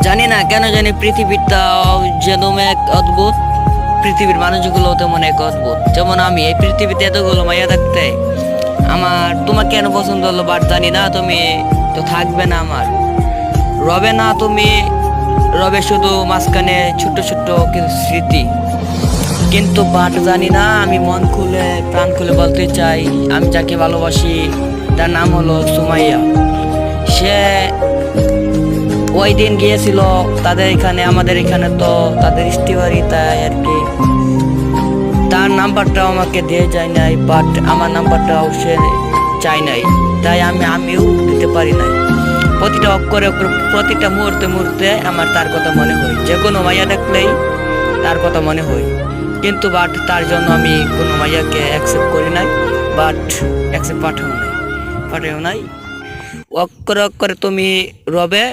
জানি না কেন জানি পৃথিবীটা যেন এক অদ্ভুত। পৃথিবীর মানুষগুলো তেমন এক অদ্ভুত। যেমন আমি এই পৃথিবীতে এতগুলো মাইয়া থাকতে আমার তোমাকে কেন পছন্দ হলো, বাট জানি না তুমি তো থাকবে না আমার, রবে না তুমি, রবে শুধু মাঝখানে ছোট্ট ছোট্ট কিছু স্মৃতি। কিন্তু বাট জানি না, আমি মন খুলে প্রাণ খুলে বলতে চাই, আমি যাকে ভালোবাসি তার নাম হলো সুমাইয়া। সে ওই দিন গিয়েছিল তাদের এখানে, আমাদের এখানে তো তাদের স্টিবারি, তাই আর কি তার নাম্বারটাও আমাকে দিয়ে যায় নাই, বাট আমার নাম্বারটাও সে চাই নাই, তাই আমিও দিতে পারি নাই। প্রতিটা অক্ষরে অক্ষরে প্রতিটা মুহূর্তে মুহূর্তে আমার তার কথা মনে হয়, যে কোনো মাইয়া দেখলেই তার কথা মনে হয়। কিন্তু বাট তার জন্য আমি কোনো মাইয়াকে অ্যাকসেপ্ট করি নাই, বাট অ্যাকসেপ্ট পাঠাও নাই। অক্ষরে অক্ষরে তুমি রবে